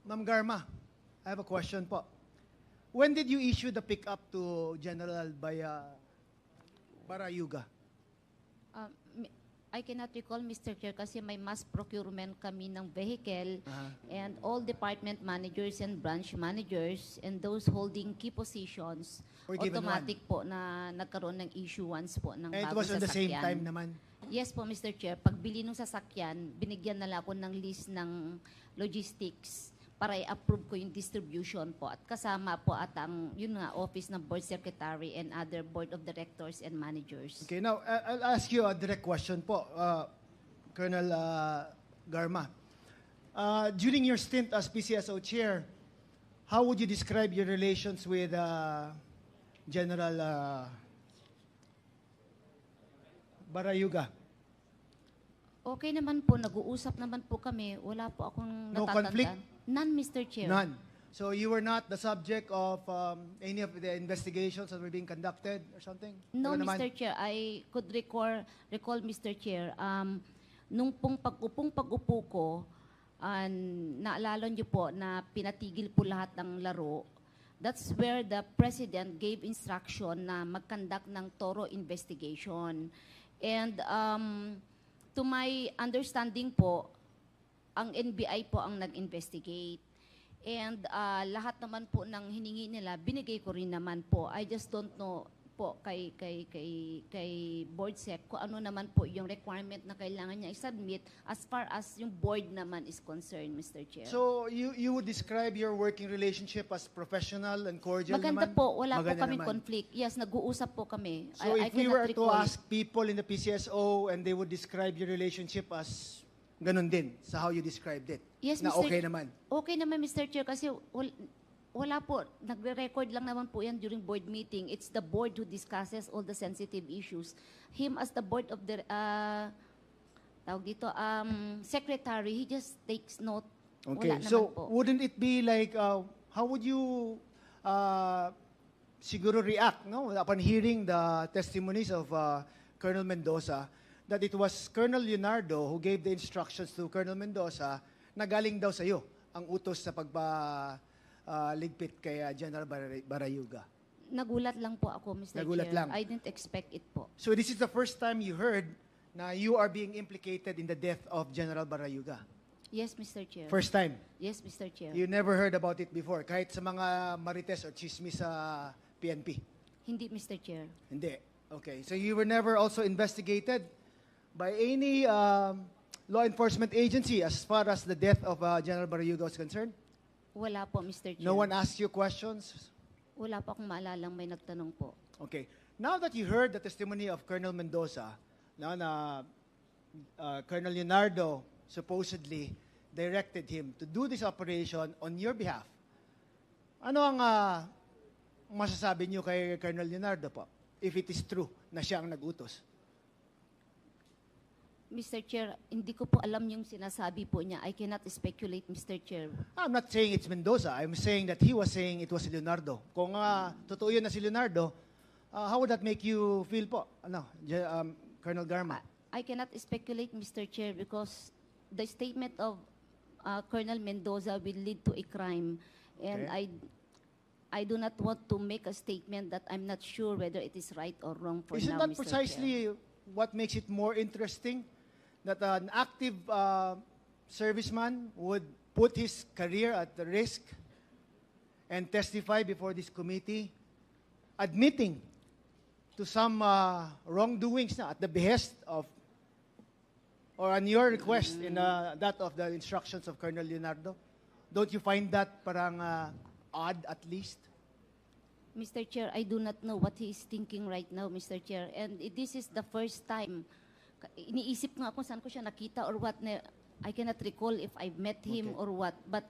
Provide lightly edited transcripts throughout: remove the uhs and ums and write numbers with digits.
Ma'am Garma, I have a question po. When did you issue the pickup to General Barayuga? Um, mi- I cannot recall, Mr. Chair, kasi may mass procurement kami ng vehicle and all department managers and branch managers and those holding key positions, Were given automatic po na nagkaroon ng issuance po ng And it bagong was at the same sasakyan. time naman. Yes po, Mr. Chair. Pagbili ng sasakyan, binigyan nila ako ng list ng logistics para i-approve ko yung distribution po. At kasama po at ang, yun nga, office ng board secretary and other board of directors and managers. Okay, now I'll ask you a direct question po, Colonel Garma. During your stint as PCSO chair, how would you describe your relations with General Barayuga? Okay naman po, nag-uusap naman po kami. Wala po akong No natatandaan. conflict? None, Mr. Chair. None. So you were not the subject of any of the investigations that were being conducted or something? No, Wala naman? Mr. Chair. I could recall, Mr. Chair, nung pag-upo ko, naalala niyo po na pinatigil po lahat ng laro. That's where the President gave instruction na mag-conduct ng thorough investigation. And to my understanding po, ang NBI po ang nag-investigate. And lahat naman po ng hiningi nila, binigay ko rin naman po. I just don't know po kay Board Sec kung ano naman po yung requirement na kailangan niya i-submit as far as yung board naman is concerned, Mr. Chair. So you would describe your working relationship as professional and cordial Maganda naman? po, wala Maganda po kaming naman. conflict. Yes, nag-uusap po kami. So I if we cannot were to recall. ask people in the PCSO and they would describe your relationship as ganun din sa how you described it, Yes, na Mr. okay naman. Okay naman, Mr. Chair, kasi wala po. Nagre-record lang naman po yan during board meeting. It's the board who discusses all the sensitive issues. Him as the board of the, tawag dito, secretary, he just takes note. Okay, Wala so naman po. wouldn't it be like, how would you siguro react, no, upon hearing the testimonies of Colonel Mendoza, that it was Colonel Leonardo who gave the instructions to Colonel Mendoza na galing daw sa iyo ang utos sa ligpit kay General Barayuga. Nagulat lang po ako, Mr. Nagulat Chair. lang. I didn't expect it po. So this is the first time you heard na you are being implicated in the death of General Barayuga. Yes, Mr. Chair. First time. Yes, Mr. Chair. You never heard about it before, kahit sa mga marites or chismis sa PNP. Hindi, Mr. Chair. Hindi. Okay. So you were never also investigated by any law enforcement agency as far as the death of General Barayuga was concerned? Wala po, Mr. Chair. No one asked you questions? Wala po akong maalalang may nagtanong po. Okay. Now that you heard the testimony of Colonel Mendoza, na Colonel Leonardo supposedly directed him to do this operation on your behalf, ano ang masasabi niyo kay Colonel Leonardo po, if it is true na siya ang nag-utos? Mr. Chair, hindi ko po alam yung sinasabi po niya. I cannot speculate, Mr. Chair. I'm not saying it's Mendoza. I'm saying that he was saying it was si Leonardo. Kung totoo yun na si Leonardo, how would that make you feel po? Colonel Garma? I cannot speculate, Mr. Chair, because the statement of Colonel Mendoza will lead to a crime. And Okay. I do not want to make a statement that I'm not sure whether it is right or wrong for Isn't now, that Mr. precisely what makes it more interesting? That an active serviceman would put his career at the risk and testify before this committee, admitting to some wrongdoings na at the behest of, or on your request in that of the instructions of Colonel Leonardo? Don't you find that parang odd at least? Mr. Chair, I do not know what he is thinking right now, Mr. Chair. And this is the first time. Iniisip nga kung saan ko siya nakita or what. I cannot recall if I've met him Okay. or what. But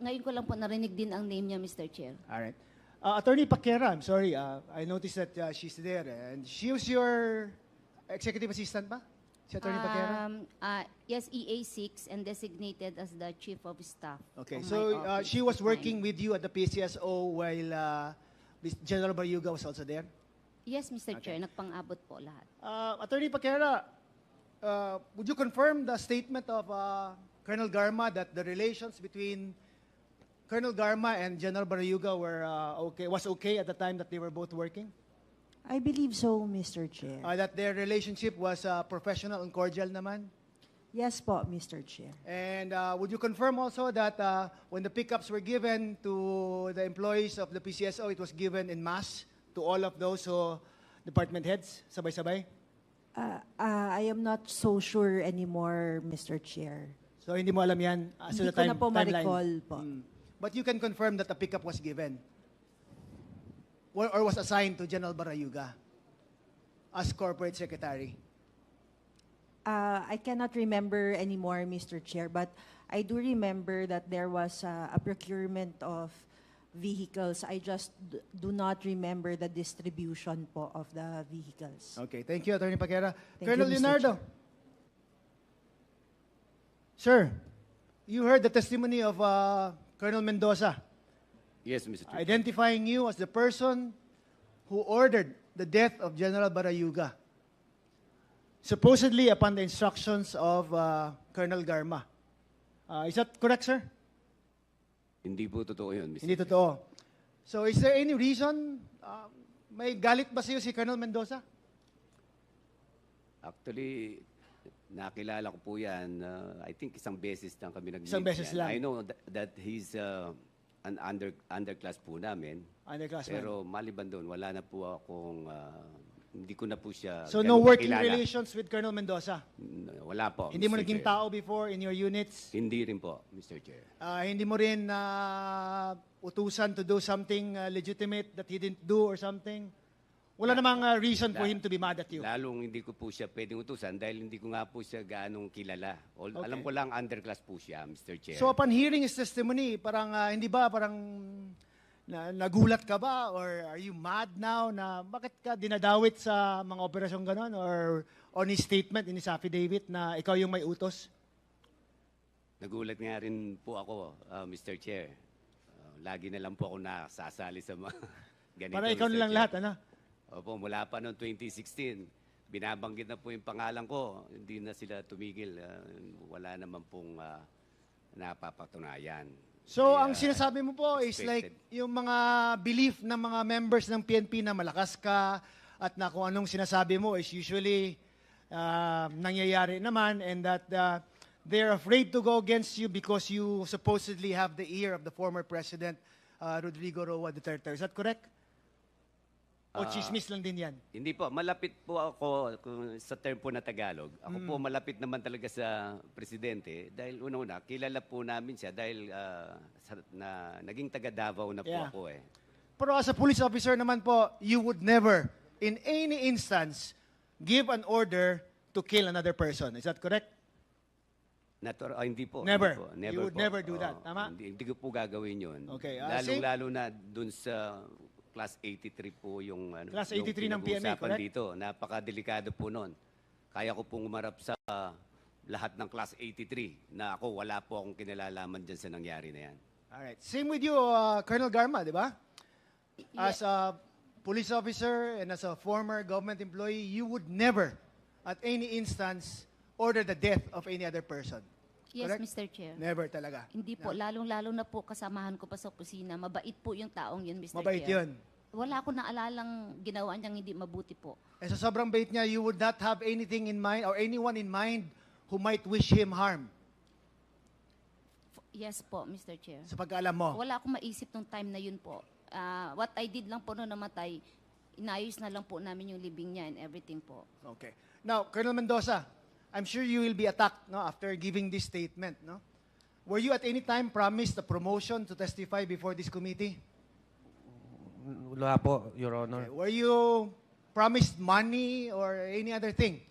ngayon ko lang po narinig din ang name niya, Mr. Chair. All right. Attorney Paquera, I'm sorry. I noticed that she's there. And she was your executive assistant ba? Si Attorney Paquera? Yes, EA6 and designated as the Chief of Staff. Okay. of my So office she was at the working time. with you at the PCSO while General Barayuga was also there? Yes, Mr. Okay. Chair. Nagpang-abot po lahat. Attorney Paquera, would you confirm the statement of Colonel Garma that the relations between Colonel Garma and General Barayuga were was okay at the time that they were both working? I believe so, Mr. Chair. That their relationship was professional and cordial naman? Yes po, Mr. Chair. And would you confirm also that when the pickups were given to the employees of the PCSO, it was given in mass to all of those department heads, sabay-sabay? I am not so sure anymore, Mr. Chair. So hindi mo alam yan as to Hindi the ko na po timeline? ma-recall po. But you can confirm that the pickup was given? Or was assigned to General Barayuga as corporate secretary? I cannot remember anymore, Mr. Chair, but I do remember that there was a procurement of vehicles. I just do not remember the distribution po of the vehicles. Okay, thank you, Attorney Paquera. Thank Colonel you, Mr. Leonardo. Sir, you heard the testimony of Colonel Mendoza, Yes, Mr. Chair. identifying you as the person who ordered the death of General Barayuga, supposedly upon the instructions of Colonel Garma. Is that correct, sir? Hindi po totoo yun, Mr. Hindi Chair. totoo. So is there any reason, may galit ba sa'yo si Colonel Mendoza? Actually, nakilala ko po yan. I think isang beses lang kami nag-meet. Isang beses yan. lang. I know that he's an underclass po namin. Underclassman. Pero maliban doon, wala na po akong, hindi ko na po siya So no ganun working kakilala. relations with Colonel Mendoza? Wala po, Hindi mo Mr. naging Chair. tao before in your units? Hindi rin po, Mr. Chair. Hindi mo rin utusan to do something legitimate that he didn't do or something? Wala namang reason for him to be mad at you. Lalong hindi ko po siya pwedeng utusan dahil hindi ko nga po siya gaanong kilala. Okay. Alam ko lang underclass po siya, Mr. Chair. So upon hearing his testimony, parang hindi ba parang nagulat ka ba or are you mad now na bakit ka dinadawit sa mga operasyong ganon or on his statement, in his affidavit na ikaw yung may utos? Nagulat nga rin po ako, Mr. Chair. Lagi na lang po ako nasasali sa mga ganito. Para ikaw Mr. na lang Chair. lahat, ano? Opo, mula pa noong 2016, binabanggit na po yung pangalan ko. Hindi na sila tumigil. Wala naman pong napapatunayan. So, Kaya, ang sinasabi mo po is like expected. yung mga belief ng mga members ng PNP na malakas ka at na kung anong sinasabi mo is usually nangyayari naman and that they're afraid to go against you because you supposedly have the ear of the former President Rodrigo Roa Duterte. Is that correct? O chismis lang din yan? Hindi po, malapit po ako sa term po na Tagalog. Ako po malapit naman talaga sa presidente dahil una-una, kilala po namin siya dahil naging taga Davao na po Yeah. ako eh. Pero as a police officer naman po, you would never, in any instance, give an order to kill another person. Is that correct? Hindi po. Never. Hindi po. You would po. never do that. Tama? Hindi ko po gagawin yun. Okay, Lalong-lalo na dun sa Class 83 po yung Class yung 83 ng PMA, pinag-uusapan correct? dito. Napakadelikado po nun. Kaya ko pong umarap sa lahat ng Class 83 na ako wala po akong kinalalaman dyan sa nangyari na yan. Alright. Same with you, Colonel Garma, di ba? As a police officer and as a former government employee, you would never, at any instance, order the death of any other person. Yes, Correct? Mr. Chair. Never talaga. Hindi po, lalong-lalo na po kasamahan ko pa sa opisina. Mabait po yung taong yun, Mr. Mabait Chair. yun. Wala akong naalalang ginawa niyang hindi mabuti po. And sa sobrang bait niya, you would not have anything in mind or anyone in mind who might wish him harm. Yes po, Mr. Chair. Sa pagkaalam mo. Wala akong maisip nung time na yun po. What I did lang po nung namatay, inayos na lang po namin yung libing niya and everything po. Okay. Now, Colonel Mendoza, I'm sure you will be attacked no, after giving this statement. No? Were you at any time promised a promotion to testify before this committee? Wala po, Your Honor. Okay. Were you promised money or any other thing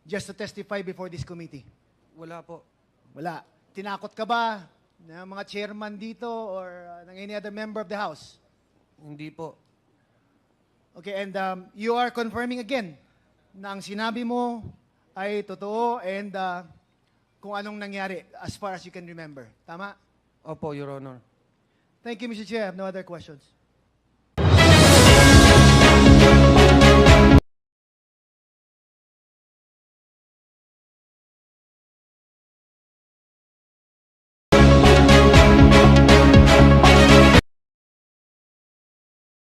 just to testify before this committee? Wala po. Wala. Tinakot ka ba ng mga chairman dito or ng any other member of the House? Hindi po. Okay, and you are confirming again na ang sinabi mo ay totoo and kung anong nangyari as far as you can remember. Tama? Opo, Your Honor. Thank you, Mr. Chair. I have no other questions.